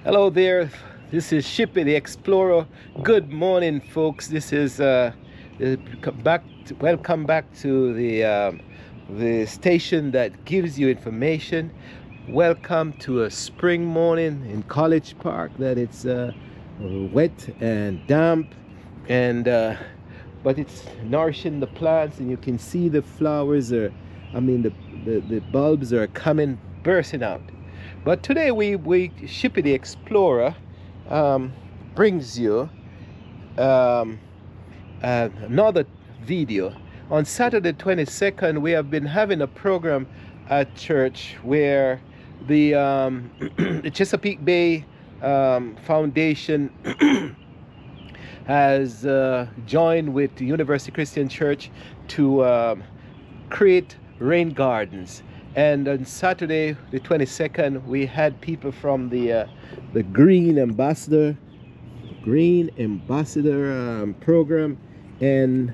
Hello there. This is Shippy the Explorer. Good morning, folks. This is welcome back to the station that gives you information. Welcome to a spring morning in College Park. That it's wet and damp, and but it's nourishing the plants, and you can see the flowers are. I mean, the bulbs are coming, bursting out. But today we Shippy the Explorer brings you um, another video. On Saturday 22nd, we have been having a program at church where the Chesapeake Bay Foundation has joined with the University Christian Church to create rain gardens. And on Saturday, the 22nd, we had people from the Green Ambassador program and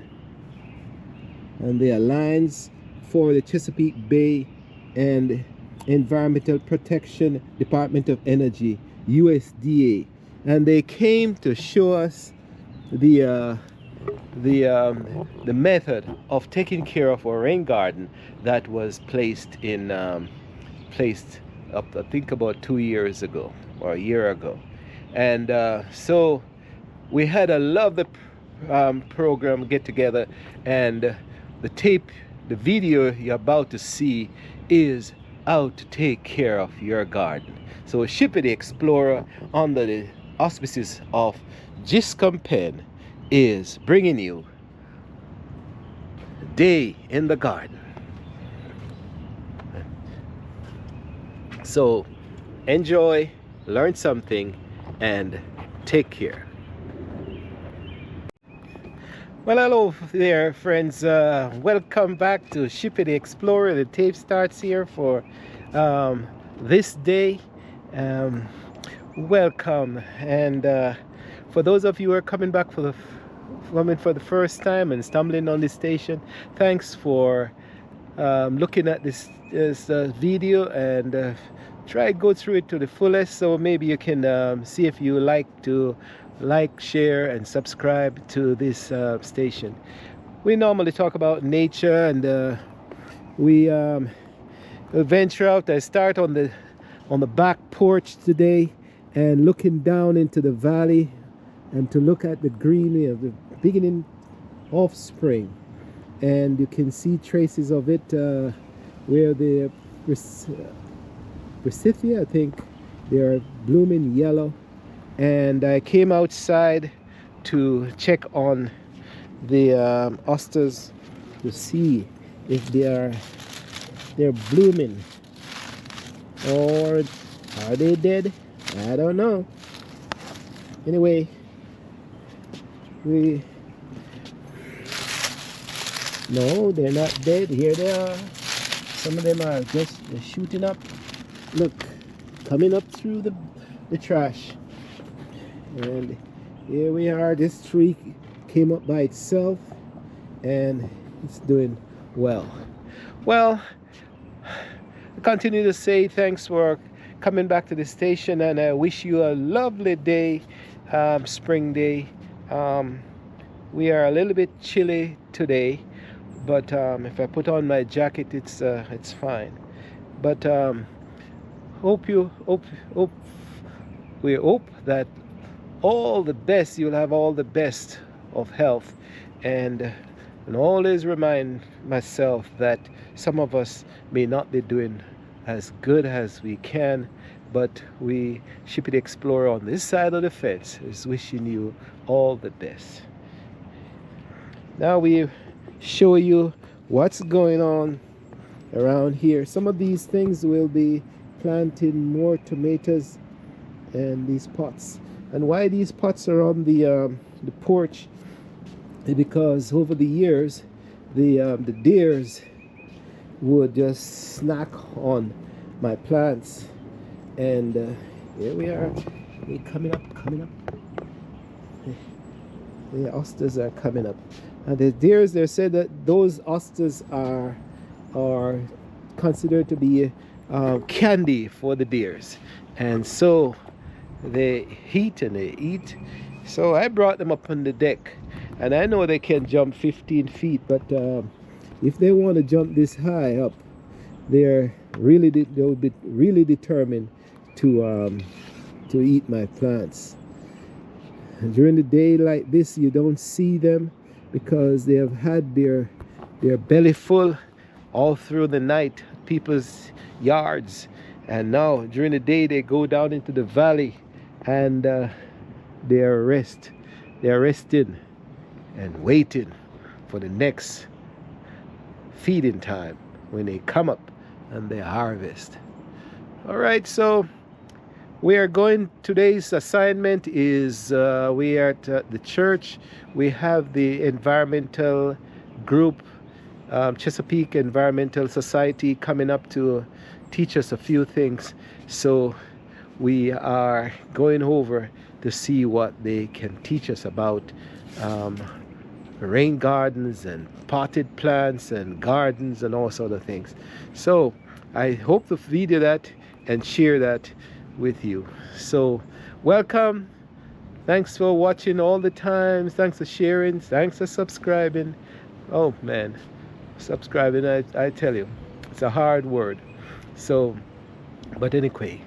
the Alliance for the Chesapeake Bay and Environmental Protection Department of Energy, USDA, and they came to show us the method of taking care of a rain garden that was placed up, I think, about 2 years ago or a year ago. And so we had a lovely program get together, and the video you're about to see is how to take care of your garden. So Shippy the Explorer, under the auspices of Giscom Pen, is bringing you Day in the Garden. So enjoy, learn something, and take care. Well, hello there, friends. Welcome back to Shippy the Explorer. The tape starts here for this day. Welcome, and for those of you who are coming back for the first time and stumbling on this station, thanks for looking at this video, and try to go through it to the fullest, so maybe you can see if you like, share, and subscribe to this station. We normally talk about nature, and we venture out. I start on the back porch today and looking down into the valley, and to look at the greenery of the beginning of spring. And you can see traces of it where the Forsythia, I think, they are blooming yellow. And I came outside to check on the asters to see if they're blooming, or are they dead? I don't know. Anyway, no, they're not dead. Here they are. Some of them are just shooting up. Look, coming up through the trash. And here we are. This tree came up by itself, and it's doing well. Well, I continue to say thanks for coming back to the station, and I wish you a lovely day, spring day. We are a little bit chilly today, but if I put on my jacket, it's fine. But we hope that all the best, you'll have all the best of health, and always remind myself that some of us may not be doing as good as we can, but we, Shippy the Explorer on this side of the fence, is wishing you all the best. Now we show you what's going on around here. Some of these things will be planting more tomatoes and these pots. And why these pots are on the porch is because over the years the deers would just snack on my plants, and here we are. They're coming up. The osters are coming up, and the deers, they said that those osters are considered to be candy for the deers, and so they eat and they eat. So I brought them up on the deck, and I know they can jump 15 feet, but if they want to jump this high up, they'll be really determined to eat my plants. And during the day like this, you don't see them because they have had their belly full all through the night, people's yards, and now during the day they go down into the valley and they're resting and waiting for the next feeding time when they come up and they harvest. All right, so we are going, today's assignment is we are at the church. We have the environmental group, Chesapeake Environmental Society, coming up to teach us a few things. So we are going over to see what they can teach us about rain gardens and potted plants and gardens and all sorts of things. So I hope to video that and share that with you. So welcome. Thanks for watching all the time. Thanks for sharing. Thanks for subscribing. Oh man, subscribing, I tell you, it's a hard word. So, but anyway,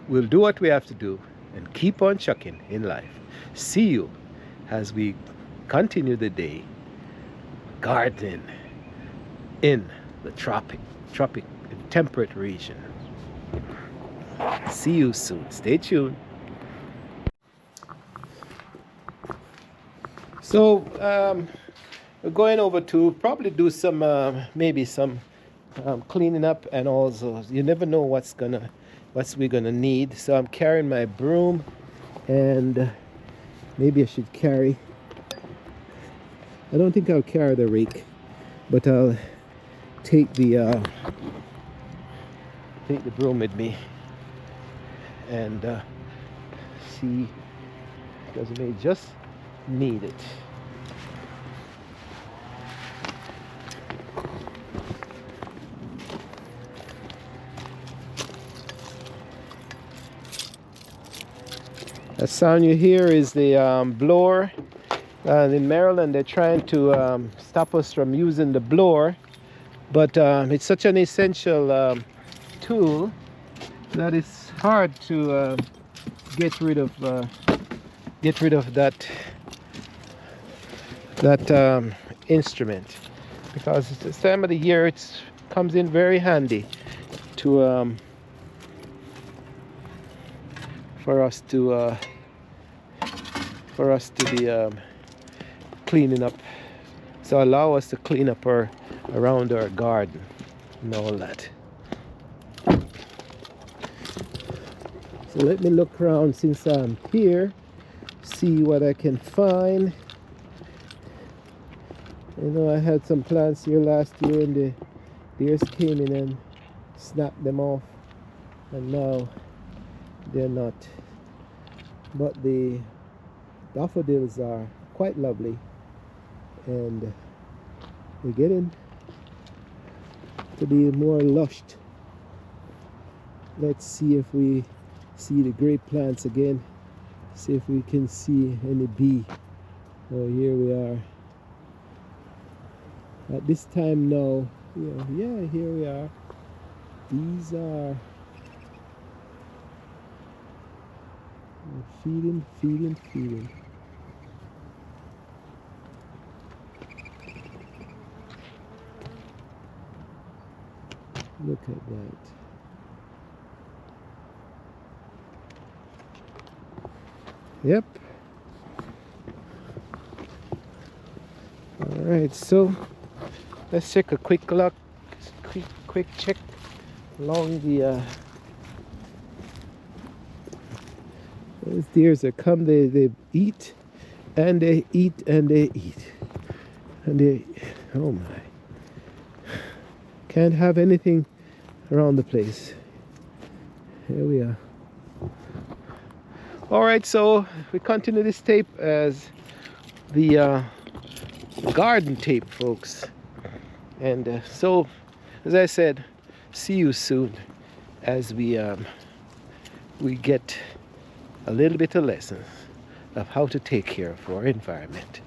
we'll do what we have to do and keep on chucking in life. See you as we continue the day gardening in the temperate region. See you soon. Stay tuned. So we're going over to probably do some maybe some cleaning up, and also you never know what we're gonna need. So I'm carrying my broom, and maybe I should carry, I don't think I'll carry the rake, but I'll take the broom with me and see, because we may just need it. The sound you hear is the blower. In Maryland, they're trying to stop us from using the blower, but it's such an essential tool that it's hard to get rid of that instrument, because it's this time of the year it comes in very handy to for us to be cleaning up, so allow us to clean up around our garden and all that. So let me look around since I'm here, see what I can find. You know, I had some plants here last year and the deers came in and snapped them off, and now they're not. But the daffodils are quite lovely, and they're getting to be more lush. Let's see if we see the grape plants again, see if we can see any bee. Oh, here we are at this time now. Yeah, here we are. These are feeding. Look at that. Yep. All right, so let's take a quick look, quick check along the those deers that come, they eat and they eat and they eat and they, oh my, can't have anything around the place. Here we are. All right, so we continue this tape as the garden tape, folks. And so, as I said, see you soon as we get a little bit of lessons of how to take care of our environment.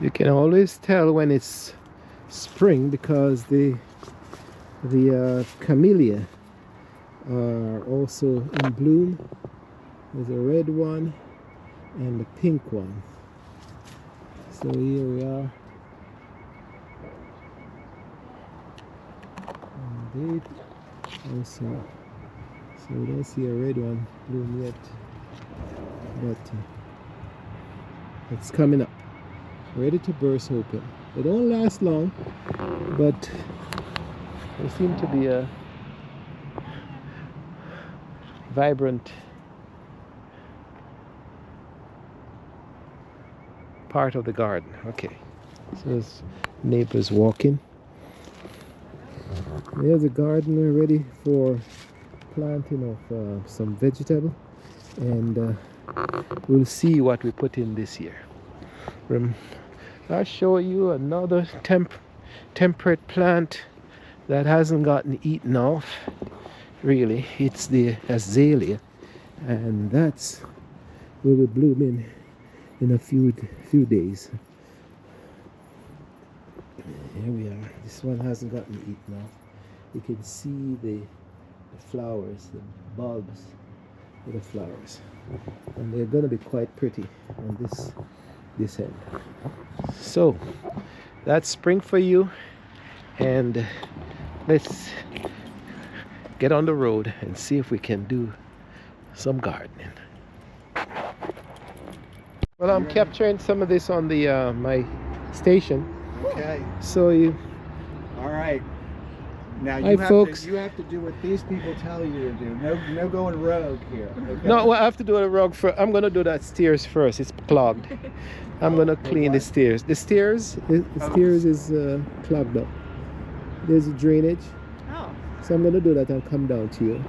You can always tell when it's spring because the camellia are also in bloom. There's a red one and a pink one. So here we are. And also, so we don't see a red one bloom yet, but it's coming up, ready to burst open. They don't last long, but they seem to be a vibrant part of the garden. Okay, so there's neighbors walking. There's a gardener ready for planting of some vegetable, and we'll see what we put in this year. I'll show you another temperate plant that hasn't gotten eaten off. Really, it's the azalea, and that's will be blooming in a few days. Here we are. This one hasn't gotten eaten off. You can see the flowers, the bulbs of the flowers, and they're going to be quite pretty on this end. So that's spring for you, and let's get on the road and see if we can do some gardening. Well, I'm capturing some of this on the my station. Okay. So you. All right. Now Hi, you have folks. you have to do what these people tell you to do. No going rogue here. Okay? No, well, I have to do the rug first. I'm gonna do that stairs first. It's clogged. I'm gonna clean the stairs. The stairs is clogged up. There's a drainage. Oh. So I'm gonna do that and come down to you.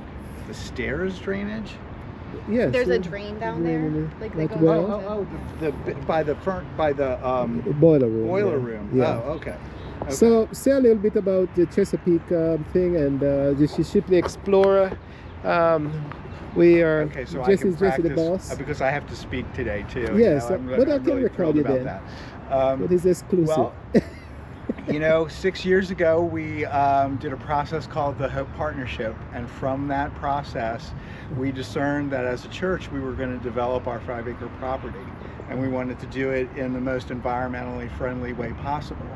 The stairs drainage. Yes. There's a drain down there, like that That goes well? into- By the Boiler room. boiler yeah. room. Yeah. Oh, okay. Okay. So say a little bit about the Chesapeake thing and the ship, the Explorer. We are Okay, so Jesse's I can Jesse the practice boss. because I have to speak today too. Yes, I'm but I can really record thrilled you about then. that. It is exclusive. Well, 6 years ago we did a process called the Hope Partnership, and from that process we discerned that as a church we were going to develop our 5-acre property, and we wanted to do it in the most environmentally friendly way possible.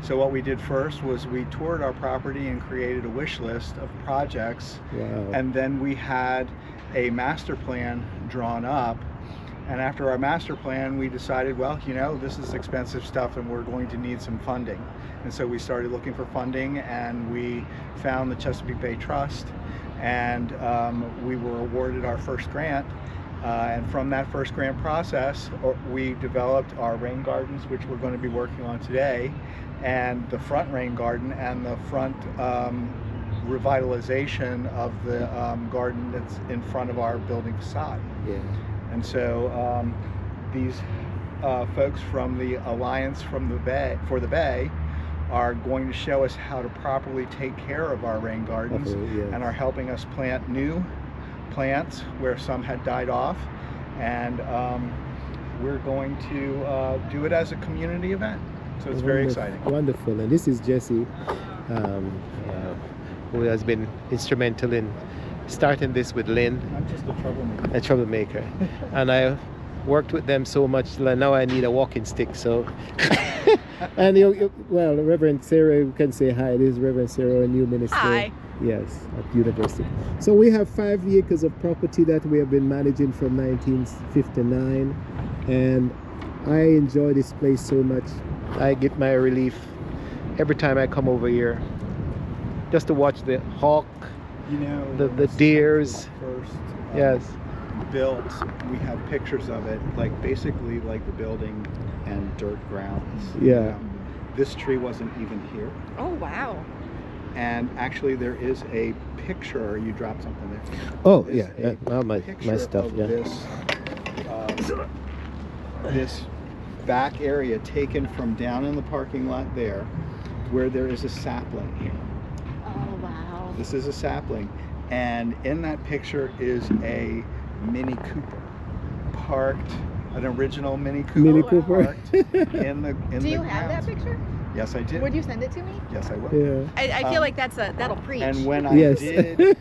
So what we did first was we toured our property and created a wish list of projects. Wow. And then we had a master plan drawn up. And after our master plan, we decided, well, this is expensive stuff and we're going to need some funding. And so we started looking for funding, and we found the Chesapeake Bay Trust, and we were awarded our first grant. And from that first grant process, we developed our rain gardens, which we're going to be working on today, and the front rain garden and the front revitalization of the garden that's in front of our building facade. Yeah. And so these folks from the Alliance for the Bay are going to show us how to properly take care of our rain gardens, yes. and are helping us plant new plants where some had died off, and we're going to do it as a community event. So it's very exciting. Wonderful. And this is Jesse, who has been instrumental in starting this with Lynn. I'm just a A troublemaker. And I worked with them so much that now I need a walking stick. So, and well, Reverend Sarah, you can say hi. This is Reverend Sarah, a new minister. Hi. Yes, at university. So we have 5 acres of property that we have been managing from 1959, and I enjoy this place so much. I get my relief every time I come over here, just to watch the hawk, the deers. First, Yes. built, we have pictures of it, like basically like the building and dirt grounds. Yeah. This tree wasn't even here, Oh, wow. and actually there is a picture. You dropped something there. Oh There's yeah, a well, my picture stuff. of Yeah. This back area taken from down in the parking lot there, where there is a sapling here. Oh, wow. This is a sapling, and in that picture is a Mini Cooper parked, an original Mini Cooper, Mini Cooper. parked in the Do you have that grounds. picture? Yes, I did. Would you send it to me? Yes, I will. Yeah. I feel Um, like that'll preach. And when I Yes. did, the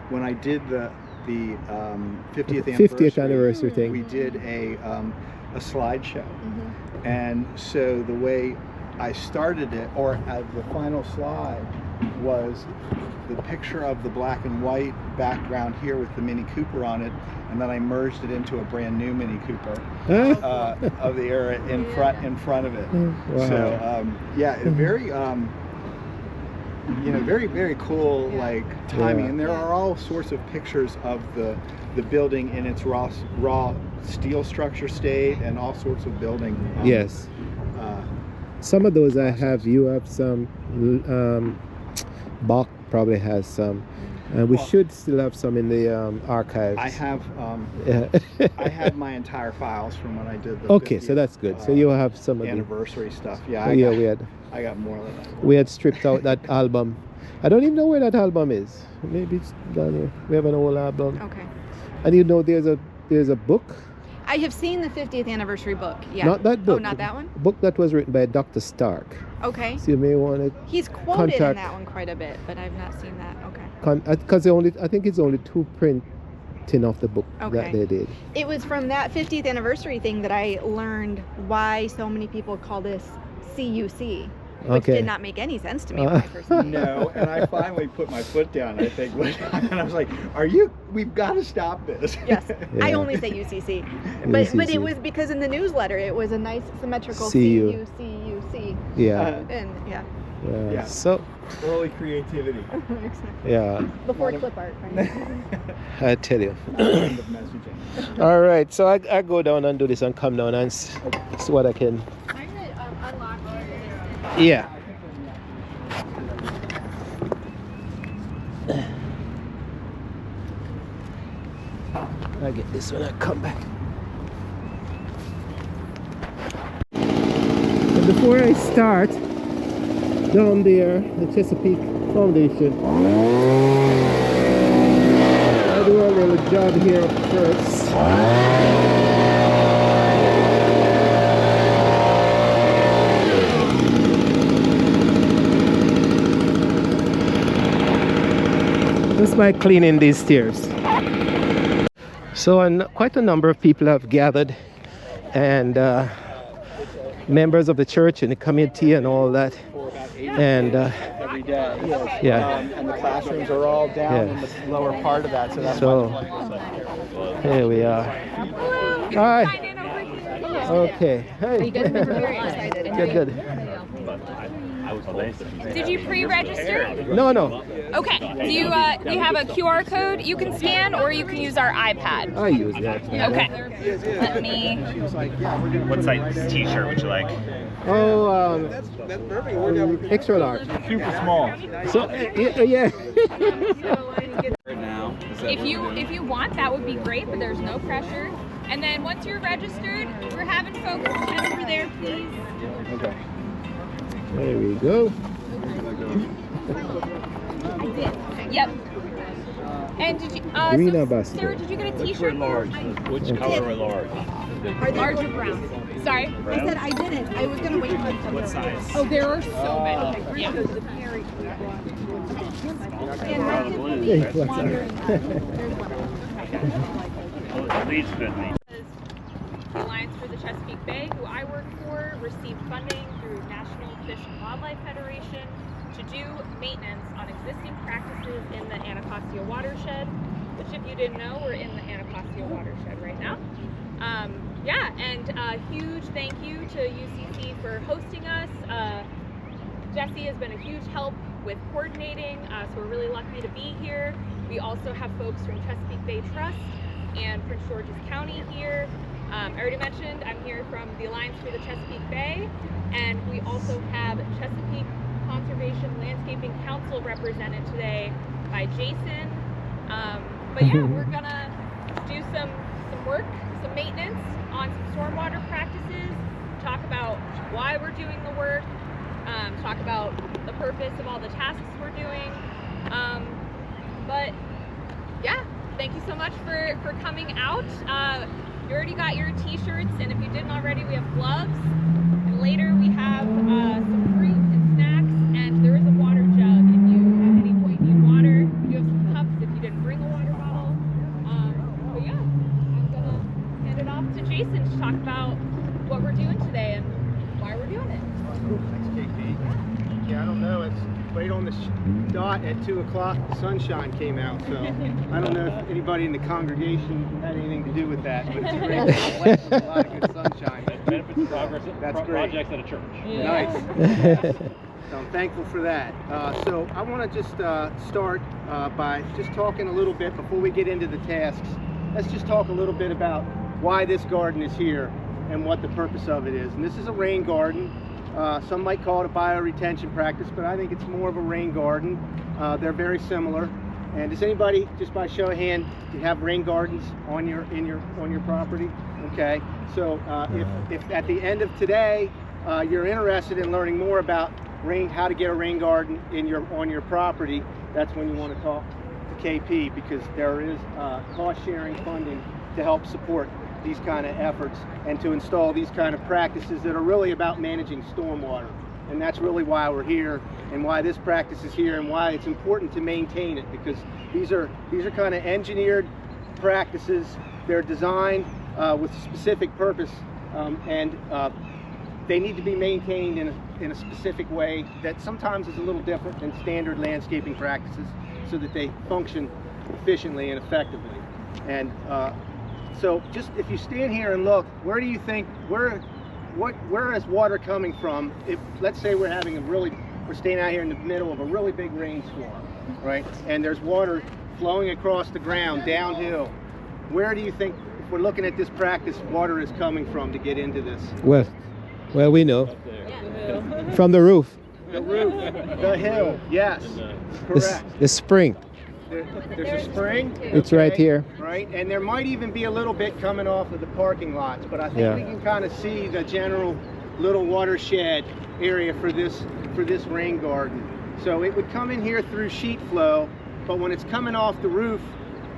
when I did the 50th anniversary, 50th anniversary thing. we did a slideshow. Mhm. And so the way I started it, or the final slide, was the picture of the black and white background here with the Mini Cooper on it, and then I merged it into a brand new Mini Cooper of the era in front of it. Wow. So yeah, very very, very cool, Yeah. like timing. Yeah. And there are all sorts of pictures of the building in its raw steel structure state, and all sorts of building. Yes. Uh, Some of those I have. You have some. Bach probably has some. And we Well, should still have some in the archives. I have Yeah. I have my entire files from when I did the Okay, so 50th, that's good. So you have some of the. anniversary stuff. Yeah, Yeah, I got more than that. we had stripped out that album. I don't even know where that album is. Maybe it's down here. We have an old album. Okay. And you know, there's a book. I have seen the 50th anniversary book. Yeah. Not that book. Oh, not that one? A book that was written by Dr. Stark. Okay. So you may want to He's quoted in Contact- that one quite a bit, but I've not seen that. Okay. because I think it's only 2 printing of the book Okay. that they did. It was from that 50th anniversary thing that I learned why so many people call this CUC, which Okay. did not make any sense to me when I first heard it. No, and I finally put my foot down, I think, and I was like, we've got to stop this. Yes, I Yeah. only say UCC, but UCC. it was because in the newsletter it was a nice symmetrical CU. CUCUC, Yeah. and yeah, Yeah. Yeah. So Early creativity. yeah, before Lot of- clip art. Right? I tell you. End of messaging. All right, so I go down and do this and come down and see what I can. I'm gonna unlock Yeah. I get this when I come back. But before I start down there, the Chesapeake Foundation, I do a little job here first. Just by cleaning these stairs. So quite a number of people have gathered, and members of the church and the community and all that. For about 8 And every day. yeah, And the classrooms are all down Yeah. in the lower part of that, so that's So- why the here we are. Hi. Okay. Hey. very excited. Good, good. Did you pre-register? No, no. Okay. Do you have a QR code you can scan, or you can use our iPad? I use that. Okay. Let me. What size t-shirt would you like? Oh, extra large. Super small. So, yeah. If you want, that would be great, but there's no pressure. And then once you're registered, we're having folks head over there, please. There we go. Yep. And did you? Green so ambassador. Sarah, did you get a T-shirt? Which color are large? Large or brown? Sorry. I said I didn't. I was gonna wait for it. What size? Oh, there are so many. Yeah. Hey, what's up? Leads good. The Alliance for the Chesapeake Bay, who I work for, received funding through National Fish and Wildlife Federation to do maintenance on existing practices in the Anacostia watershed, which if you didn't know, we're in the Anacostia watershed right now. Yeah, and a huge thank you to UCC for hosting us. Jesse has been a huge help with coordinating, so we're really lucky to be here. We also have folks from Chesapeake Bay Trust and Prince George's County here. I already mentioned I'm here from the Alliance for the Chesapeake Bay, and we also have Chesapeake Conservation Landscaping Council represented today by Jason. But yeah, we're gonna do some work, some maintenance on some stormwater practices, talk about about why we're doing the work, talk about the purpose of all the tasks we're doing. But yeah, thank you so much for coming out. You already got your t-shirts, and if you didn't already, we have gloves. And later we have some fruit and snacks, and there is a water jug if you at any point need water. We do have some cups if you didn't bring a water bottle. But yeah, I'm gonna hand it off to Jason to talk about what we're doing today and why we're doing it. Thanks, KP. Yeah, I don't know. It's right on the dot at 2 o'clock. The sunshine came out, so I don't know if anybody in the congregation had anything to do with that, but it's great. There's a lot of good sunshine. Benefits progress. That's great. Projects at a church. Nice. So I'm thankful for that. So I want to just start by just talking a little bit before we get into the tasks. Let's just talk a little bit about why this garden is here and what the purpose of it is. And this is a rain garden. Some might call it a bioretention practice, but I think it's more of a rain garden. They're very similar. And does anybody, just by show of hand, do you have rain gardens on your property? Okay. So if at the end of today you're interested in learning more about how to get a rain garden on your property, that's when you want to talk to KP, because there is cost-sharing funding to help support these kind of efforts and to install these kind of practices that are really about managing stormwater. And that's really why we're here and why this practice is here and why it's important to maintain it, because these are kind of engineered practices. They're designed with a specific purpose, and they need to be maintained in a specific way that sometimes is a little different than standard landscaping practices, so that they function efficiently and effectively. And so just if you stand here and look, where do you think, where is water coming from? If, let's say we're staying out here in the middle of a really big rainstorm, right? And there's water flowing across the ground downhill. Where do you think, if we're looking at this practice, water is coming from to get into this? Well, we know. From the roof. The roof, the hill, yes, correct. The spring. There's a spring. It's right here. Right, and there might even be a little bit coming off of the parking lots, but I think we can kind of see the general little watershed area for this rain garden. So it would come in here through sheet flow, but when it's coming off the roof,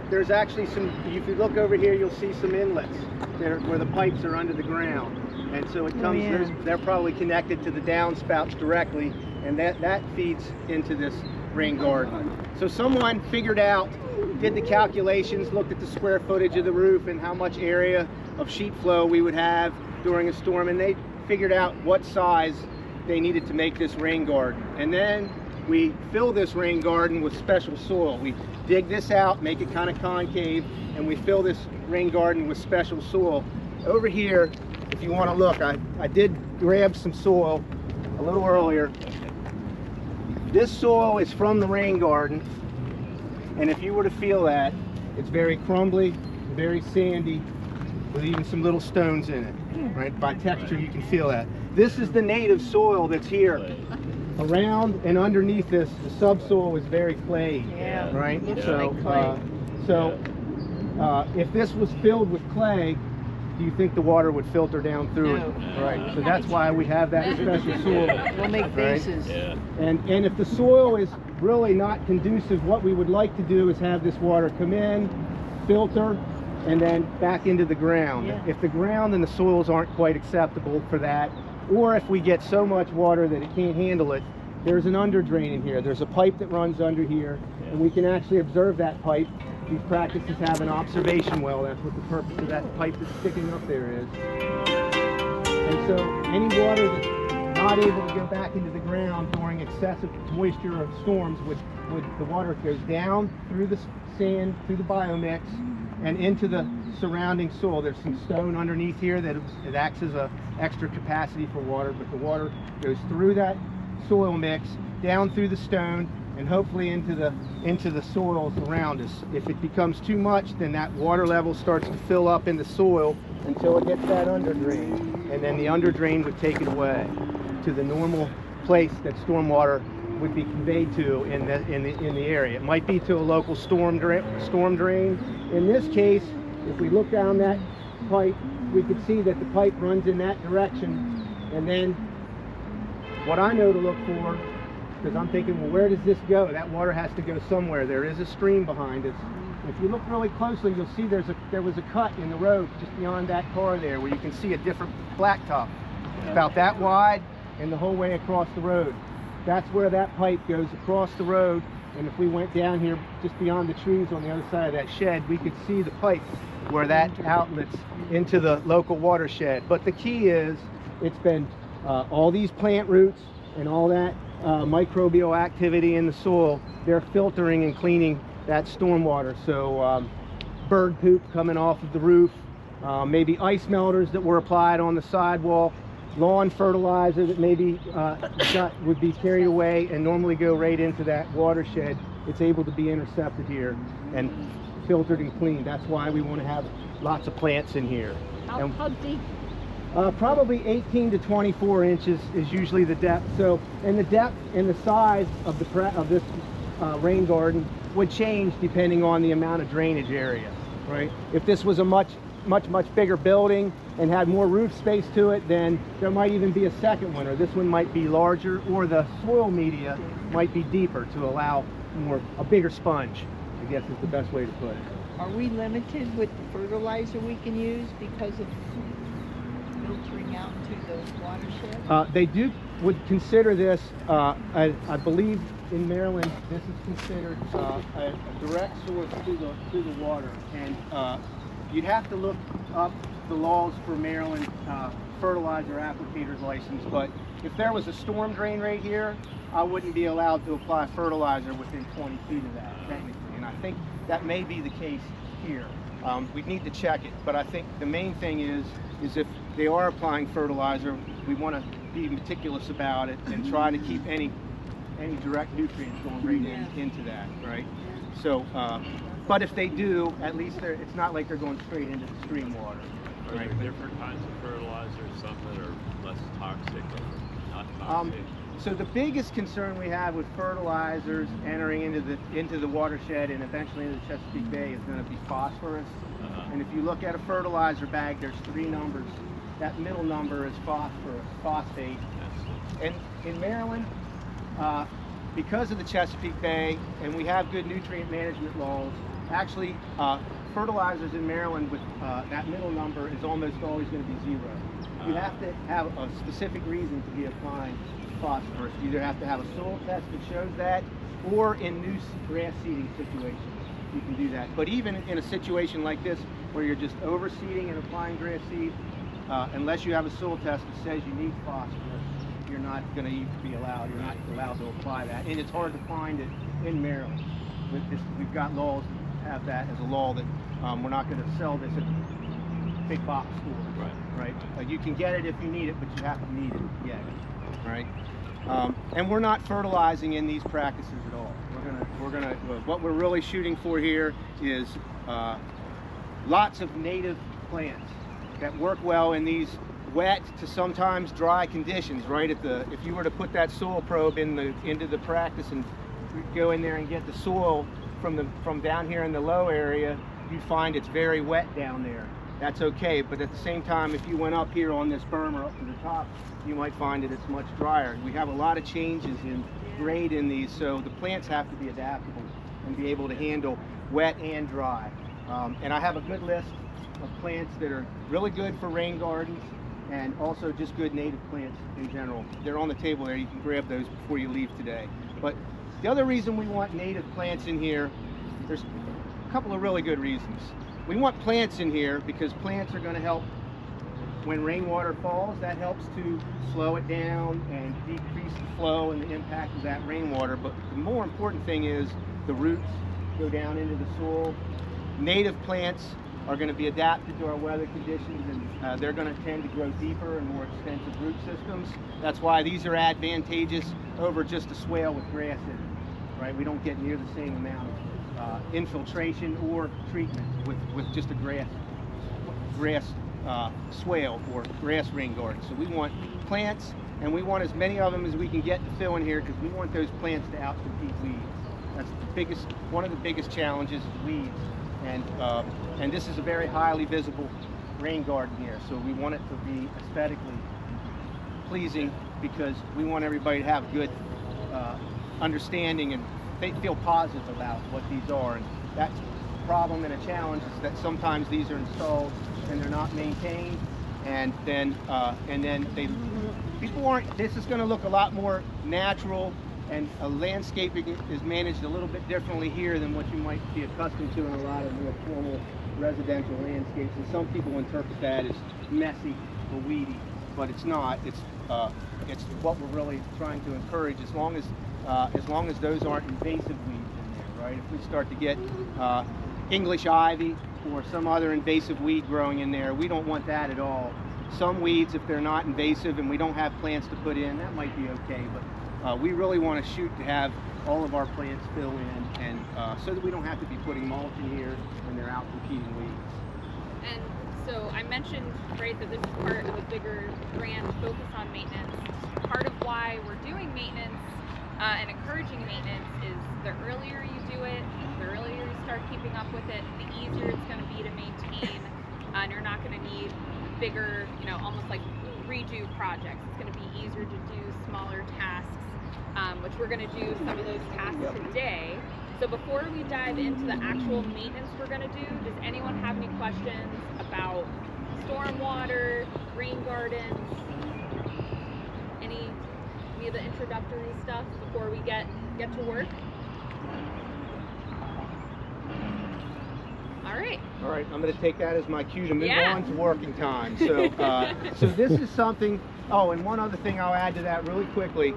there's actually some, if you look over here, you'll see some inlets there where the pipes are under the ground. And so it comes, they're probably connected to the downspouts directly, and that feeds into this rain garden. So someone figured out, did the calculations, looked at the square footage of the roof and how much area of sheet flow we would have during a storm, and they figured out what size they needed to make this rain garden. And then we fill this rain garden with special soil. We dig this out, make it kind of concave, and we fill this rain garden with special soil. Over here, if you want to look, I did grab some soil a little earlier. This soil is from the rain garden, and if you were to feel that, it's very crumbly, very sandy, with even some little stones in it, right? By texture, you can feel that. This is the native soil that's here. Around and underneath this, the subsoil is very clayey, right? So if this was filled with clay, do you think the water would filter down through it? Right. So that's why we have that special soil. We'll make bases. Yeah. And if the soil is really not conducive, what we would like to do is have this water come in, filter, and then back into the ground. Yeah. If the ground and the soils aren't quite acceptable for that, or if we get so much water that it can't handle it, there's an under drain in here. There's a pipe that runs under here, and we can actually observe that pipe. These practices have an observation well. That's what the purpose of that pipe that's sticking up there is. And so any water that's not able to go back into the ground during excessive moisture or storms, the water goes down through the sand, through the biomix, and into the surrounding soil. There's some stone underneath here that it acts as a extra capacity for water, but the water goes through that soil mix, down through the stone, and hopefully into the soils around us. If it becomes too much, then that water level starts to fill up in the soil until it hits that under drain, and then the under drain would take it away to the normal place that stormwater would be conveyed to in the area. It might be to a local storm drain. In this case, if we look down that pipe, we could see that the pipe runs in that direction And then what I know to look for, because I'm thinking, well, where does this go? That water has to go somewhere. There is a stream behind us. If you look really closely, you'll see there was a cut in the road just beyond that car there where you can see a different blacktop. It's about that wide and the whole way across the road. That's where that pipe goes across the road. And if we went down here just beyond the trees on the other side of that shed, we could see the pipe where that outlets into the local watershed. But the key is, it's been all these plant roots and all that microbial activity in the soil, they're filtering and cleaning that stormwater. So bird poop coming off of the roof, maybe ice melters that were applied on the sidewalk, lawn fertilizer that maybe would be carried away and normally go right into that watershed. It's able to be intercepted here and filtered and cleaned. That's why we want to have lots of plants in here. How deep? Probably 18 to 24 inches is usually the depth. So, and the depth and the size of this rain garden would change depending on the amount of drainage area, right? If this was a much bigger building and had more roof space to it, then there might even be a second one, or this one might be larger, or the soil media might be deeper to allow a bigger sponge, I guess is the best way to put it. Are we limited with the fertilizer we can use because of filtering out into the watershed? They would consider this, I believe in Maryland, this is considered a direct source to the water. And you'd have to look up the laws for Maryland fertilizer applicator's license, but if there was a storm drain right here, I wouldn't be allowed to apply fertilizer within 20 feet of that, technically. And I think that may be the case here. We'd need to check it, but I think the main thing is if they are applying fertilizer, we want to be meticulous about it and try to keep any direct nutrients going right into that, right? So, but if they do, at least it's not like they're going straight into the stream water. Are there different kinds of fertilizers, some that are less toxic or not toxic? So the biggest concern we have with fertilizers entering into the watershed and eventually into the Chesapeake Bay is going to be phosphorus. And if you look at a fertilizer bag, there's 3 numbers. That middle number is phosphate. And in Maryland, because of the Chesapeake Bay, and we have good nutrient management laws, actually fertilizers in Maryland with that middle number is almost always going to be 0. You have to have a specific reason to be applying phosphorus. You either have to have a soil test that shows that, or in new grass seeding situations, you can do that. But even in a situation like this, where you're just overseeding and applying grass seed, unless you have a soil test that says you need phosphorus, you're not going to be allowed. You're not allowed to apply that, and it's hard to find it in Maryland. We've got laws that have that as a law that we're not going to sell this at big box stores. Right. You can get it if you need it, but you have to need it to get it. Right. And we're not fertilizing in these practices at all. What we're really shooting for here is lots of native plants that work well in these wet to sometimes dry conditions. Right if you were to put that soil probe into the practice and go in there and get the soil from down here in the low area, you'd find it's very wet down there. That's okay, but at the same time, if you went up here on this berm or up to the top, you might find that it's much drier. We have a lot of changes in grade in these, so the plants have to be adaptable and be able to handle wet and dry. And I have a good list of plants that are really good for rain gardens and also just good native plants in general. They're on the table there. You can grab those before you leave today. But the other reason we want native plants in here, there's a couple of really good reasons. We want plants in here because plants are going to help when rainwater falls. That helps to slow it down and decrease the flow and the impact of that rainwater. But the more important thing is the roots go down into the soil. Native plants are going to be adapted to our weather conditions, and they're going to tend to grow deeper and more extensive root systems. That's why these are advantageous over just a swale with grass in it. Right? We don't get near the same amount of infiltration or treatment with just a grass swale or grass rain garden. So we want plants, and we want as many of them as we can get to fill in here because we want those plants to outcompete weeds. That's one of the biggest challenges is weeds, and this is a very highly visible rain garden here, so we want it to be aesthetically pleasing because we want everybody to have a good understanding and they feel positive about what these are. And that's a problem and a challenge is that sometimes these are installed and they're not maintained, and then people aren't. This is going to look a lot more natural, and landscaping is managed a little bit differently here than what you might be accustomed to in a lot of more formal residential landscapes. And some people interpret that as messy or weedy, but it's not. It's what we're really trying to encourage, as long as those aren't invasive weeds in there, right? If we start to get English ivy or some other invasive weed growing in there, we don't want that at all. Some weeds, if they're not invasive and we don't have plants to put in, that might be okay, but we really want to shoot to have all of our plants fill in, and so that we don't have to be putting mulch in here when they're out competing weeds. And so I mentioned, right, that this is part of a bigger grand focus on maintenance. Part of why we're doing maintenance and encouraging maintenance is the earlier you do it, the earlier you start keeping up with it, the easier it's going to be to maintain, and you're not going to need bigger, almost like redo projects. It's going to be easier to do smaller tasks, which we're going to do some of those tasks today. So before we dive into the actual maintenance we're going to do, does anyone have any questions about stormwater, rain gardens, any of the introductory stuff before we get to work? All right, I'm going to take that as my cue to move on to working time. So, so this is something. Oh, and one other thing I'll add to that really quickly.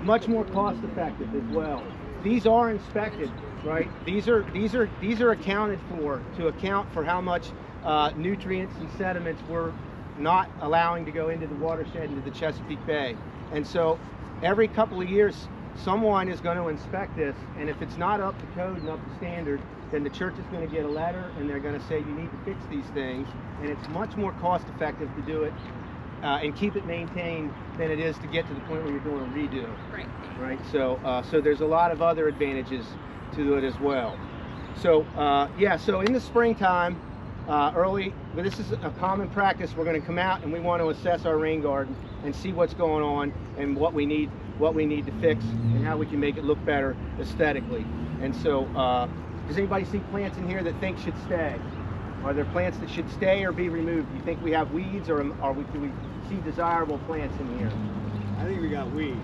Much more cost effective as well. These are inspected, right? These are accounted for to account for how much nutrients and sediments we're not allowing to go into the watershed, into the Chesapeake Bay. And so every couple of years, someone is going to inspect this, and if it's not up to code and up to standard, then the church is going to get a letter and they're going to say you need to fix these things, and it's much more cost effective to do it and keep it maintained than it is to get to the point where you're doing a redo. Right. So so there's a lot of other advantages to it as well. So yeah, so in the springtime, this is a common practice. We're going to come out and we want to assess our rain garden and see what's going on and what we need to fix and how we can make it look better aesthetically. And so does anybody see plants in here that think should stay? Are there plants that should stay or be removed? Do you think we have weeds, or do we see desirable plants in here? I think we got weeds.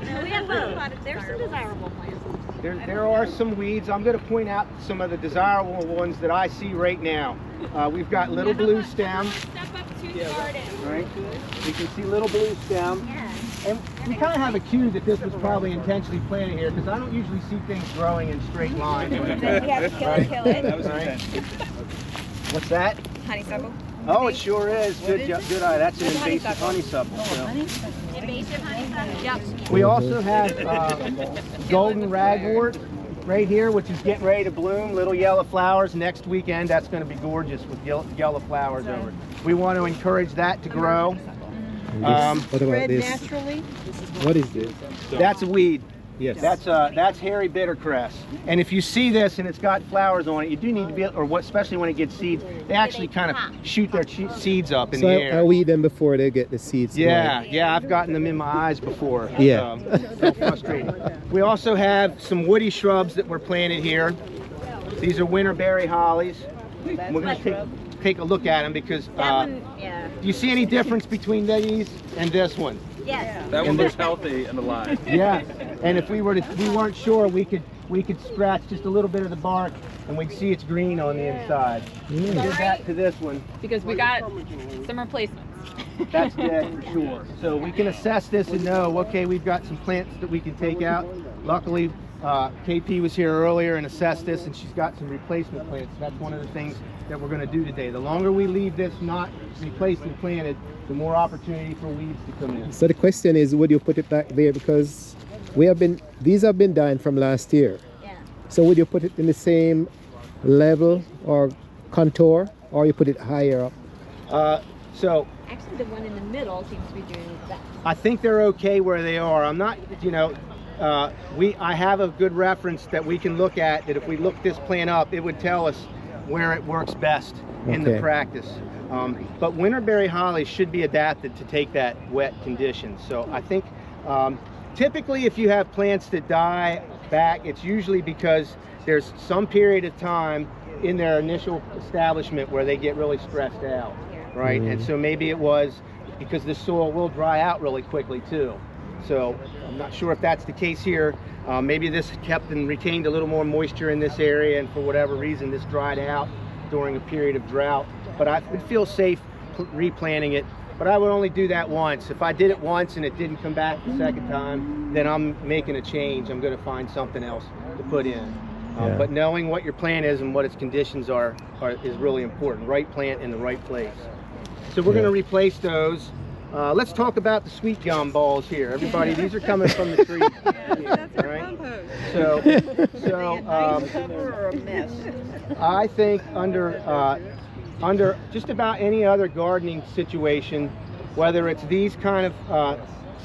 No, we have both. There's some desirable plants. There are some weeds. I'm going to point out some of the desirable ones that I see right now. We've got little blue stem. Step up to the garden. Right? You can see little blue stem. And we kind of have a cue that this was probably intentionally planted here, because I don't usually see things growing in straight lines. Then you have to kill it. That was intentional. What's that? Honeysuckle. Oh, it sure is. Good eye. That's an invasive honeysuckle. Invasive honeysuckle? Yep. We also have golden ragwort right here, which is getting ready to bloom. Little yellow flowers. Next weekend, that's going to be gorgeous with yellow flowers over it. We want to encourage that to grow. What about this? Naturally. What is this? That's a weed. Yes. That's hairy bittercress. And if you see this and it's got flowers on it, you do need to be, especially when it gets seeds, they actually kind of shoot their seeds up in the air. I weed them before they get the seeds. Yeah, yeah, I've gotten them in my eyes before. Yeah. So frustrating. We also have some woody shrubs that were planted here. These are winterberry hollies. We're going to take a look at them because do you see any difference between these and this one? Yes. That one looks healthy and alive. Yeah, and if we weren't sure, we could scratch just a little bit of the bark and we'd see it's green on the inside. We did that to this one Because we got some replacements. That's dead for sure. So we can assess this and know, okay, we've got some plants that we can take out. Luckily, KP was here earlier and assessed this, and she's got some replacement plants. That's one of the things that we're going to do today. The longer we leave this not replaced and planted, the more opportunity for weeds to come in. So the question is, would you put it back there, because these have been dying from last year. Yeah. So would you put it in the same level or contour, or you put it higher up? So Actually, the one in the middle seems to be doing that. I think they're okay where they are. I'm not, I have a good reference that we can look at, that if we look this plant up, it would tell us where it works best in the practice. But winterberry holly should be adapted to take that wet condition. So I think typically if you have plants that die back, it's usually because there's some period of time in their initial establishment where they get really stressed out, right? And so maybe it was because the soil will dry out really quickly too. So I'm not sure if that's the case here. Maybe this kept and retained a little more moisture in this area, and for whatever reason this dried out during a period of drought. But I would feel safe replanting it. But I would only do that once. If I did it once and it didn't come back the second time, then I'm making a change. I'm going to find something else to put in. But knowing what your plant is and what its conditions are is really important. Right plant in the right place. So we're going to replace those. Let's talk about the sweet gum balls here. Everybody, these are coming from the tree. That's our right? compost. So Nice cover or a mess? I think under just about any other gardening situation, whether it's these kind of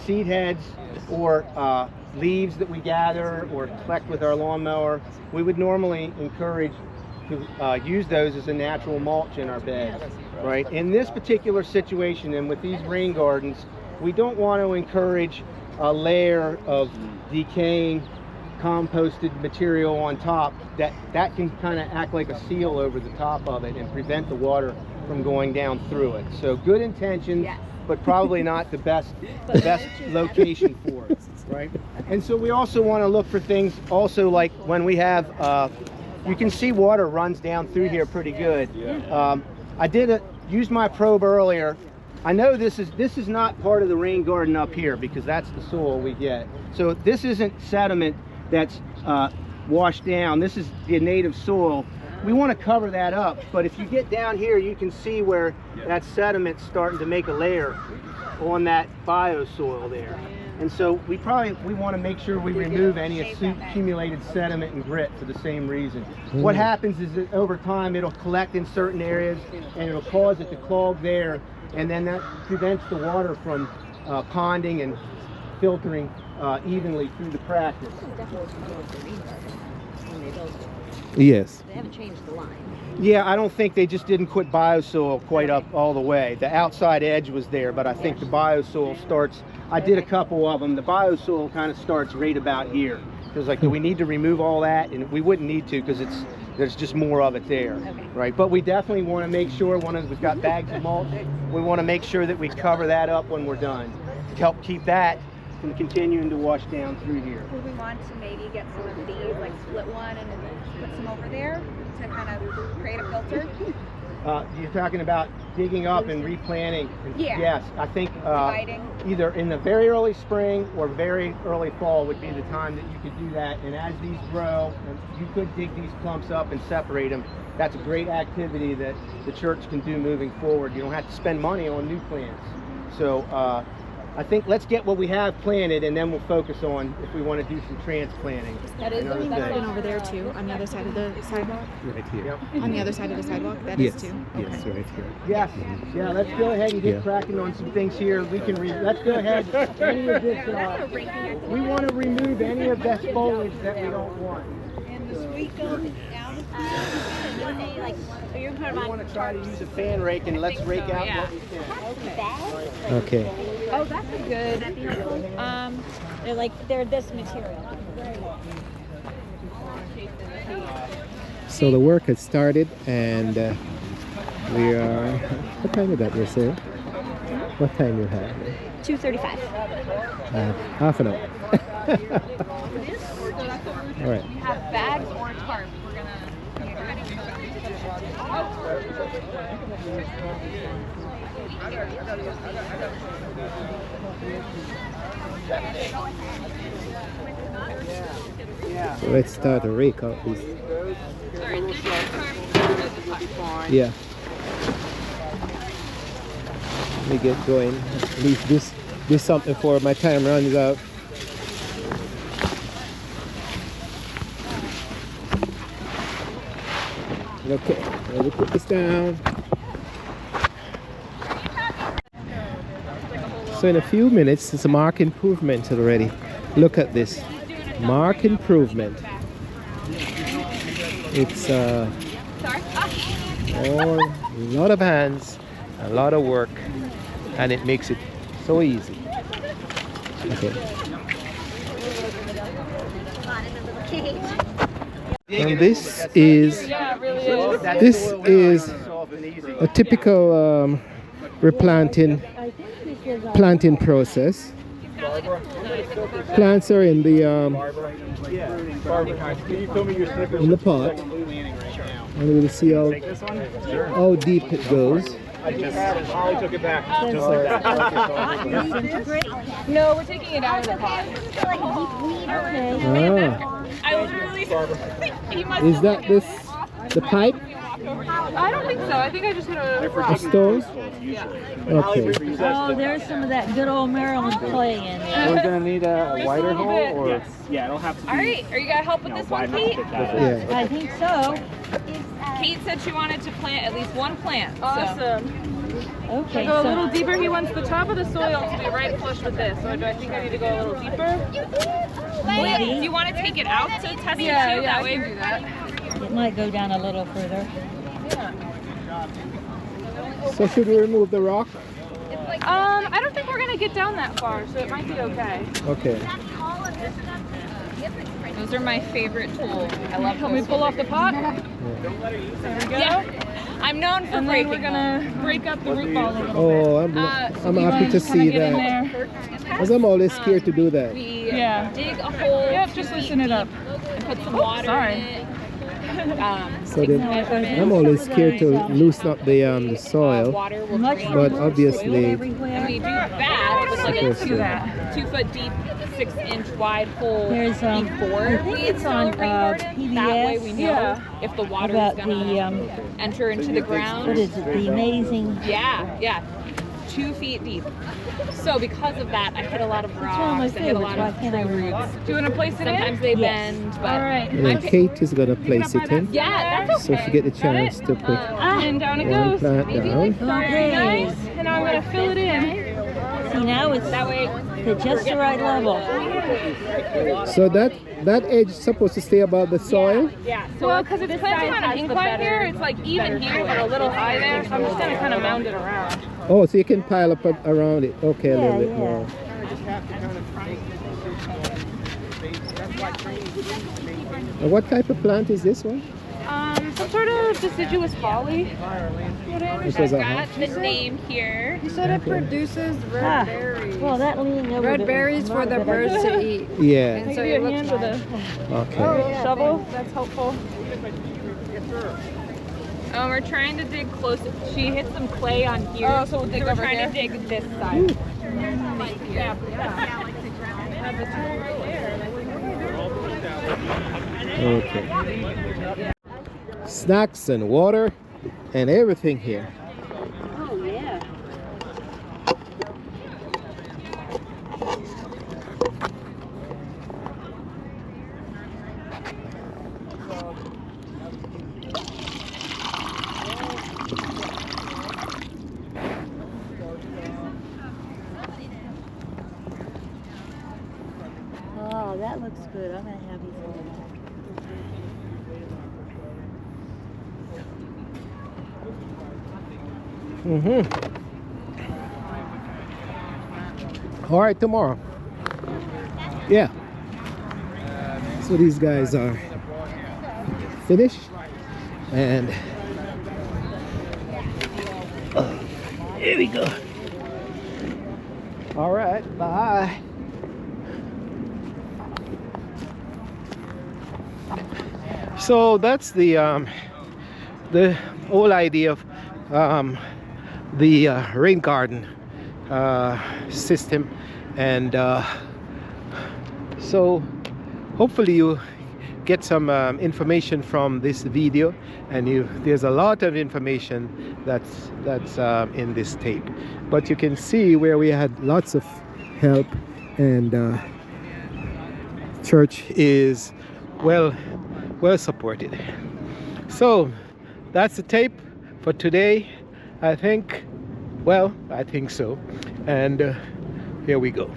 seed heads or leaves that we gather or collect with our lawnmower, we would normally encourage to use those as a natural mulch in our beds, right? In this particular situation and with these rain gardens, we don't want to encourage a layer of decaying composted material on top that can kind of act like a seal over the top of it and prevent the water from going down through it. So good intentions, but probably not the best location for it, right? And so we also want to look for things also like when we have you can see water runs down through here pretty good. I used my probe earlier. I know this is not part of the rain garden up here because that's the soil we get. So this isn't sediment that's washed down. This is the native soil. We want to cover that up, but if you get down here, you can see where that sediment's starting to make a layer on that bioswale there. And so we want to make sure we remove any accumulated sediment and grit for the same reason. What happens is that over time it'll collect in certain areas and it'll cause it to clog there, and then that prevents the water from ponding and filtering evenly through the practice. Yes. They haven't changed the line. Yeah, I don't think they just didn't put bioswale quite up all the way. The outside edge was there, but I think the bioswale starts, I did a couple of them, the bioswale kind of starts right about here. It was like, do we need to remove all that? And we wouldn't need to because there's just more of it there, right? But we definitely want to make sure, we've got bags of mulch, we want to make sure that we cover that up when we're done to help keep that from continuing to wash down through here. Would we want to maybe get some of these, like split one and then put some over there to kind of create a filter? You're talking about digging up and replanting. Yeah. Yes, I think Dividing. either in the very early spring or very early fall would be the time that you could do that. And as these grow, you could dig these clumps up and separate them. That's a great activity that the church can do moving forward. You don't have to spend money on new plants. So I think let's get what we have planted, and then we'll focus on if we want to do some transplanting. That is the garden over there too, on the other side of the sidewalk. Right here. Yep. On the other side of the sidewalk, that is too. Okay. Yes, right here. Yes. Yeah, let's go ahead and get cracking on some things here. We can let's go ahead. Any of this, we want to remove any of that foliage that we don't want. And the sweet gum out of You can put them We on want to try to use a fan rake and let's rake out yeah. what we can. Okay. Oh, that's good. They're this material. So the work has started, and we are. What time is that, you say? What time you have? 2:35. Half an hour. All right. You have bags or tarps. We're gonna get ready. So let's start to rake out these. Sorry, this is tarp. Yeah. Let me get going. At least do something before my time runs out. Okay, let me put this down. So in a few minutes, it's a mark improvement already. Look at this. Mark improvement. It's a lot of hands a lot of work, and it makes it so easy. Okay. And this is a typical planting process. Plants are in the pot, and we'll see how deep it goes. I took it back. Just like that. No, we're taking it out of the pot. I literally. Is that the pipe? I don't think so. I think I just hit a rock. The stone? Yeah. Okay. Oh, there's some of that good old Maryland clay in there. We're gonna need a wider hole, or yes. Yeah, it'll have to be. All right, are you gonna help with this one, Kate? yeah. I think so. Kate said she wanted to plant at least one plant. Awesome. Okay. Go a little deeper. He wants the top of the soil to be right flush with this. So do I think I need to go a little deeper? Do you want to take it out to test it too? Yeah, That I way. can do that. It might go down a little further. So should we remove the rock? I don't think we're gonna get down that far, so it might be okay. Okay. Those are my favorite tools. I love. Can we pull off the pot? Yeah. There we go. Yeah. I'm known for And then breaking we're gonna break up the root ball a little Oh, I'm happy to see get in that. there. Because I'm always scared to do that. We Yeah. dig a hole. Yep, just loosen it up. And put some water sorry. in it. So then I'm always scared to loosen up the soil, Water will Much drain. but obviously And we do that with like a Supposed to. 2 foot deep, 6-inch wide hole There's, before I think we it's install on, a rain garden. That way we know Yeah. if the water about is gonna enter into the ground. what is it? The amazing. Yeah, 2 feet deep. So because of that, I hit a lot of It's one of my rocks. I hit a lot favorites. Why of can't I tree remember? roots. Do you want to place it Sometimes in? they Yes. bend, but All right. and then Kate is gonna place it in, yeah, that's so okay. she get the chance to put And down it one goes. plant Maybe down. like very nice. And I'm gonna fill it in. See, now it's That way. at just the right level. So that edge is supposed to stay above the soil. Yeah. So Well, because it's planted on an incline here, it's like even here, but a little high there. So I'm just gonna kind of mound it around. Oh, so you can pile up around it. Okay, a little bit Yeah, more. And what type of plant is this one? Some sort of deciduous holly. This was I've a got the name here. He said it produces red Ah, berries. well, that leaning over Red the- berries for the not a good birds idea. to eat. Yeah. And I so give you it a looks hand with nice. a Okay. shovel. That's helpful. We're trying to dig close. She hit some clay on here. Oh, so we'll dig we're over trying here. to dig this side. Yeah. Okay. Snacks and water and everything here. Oh, yeah. Oh, that looks good. I'm gonna have these. All right, tomorrow. Yeah. So these guys are finished, and here we go. All right, bye. So that's the whole idea of the rain garden system, and so hopefully you get some information from this video, and there's a lot of information that's in this tape, but you can see where we had lots of help, and church is well supported. So that's the tape for today. I think so, and here we go.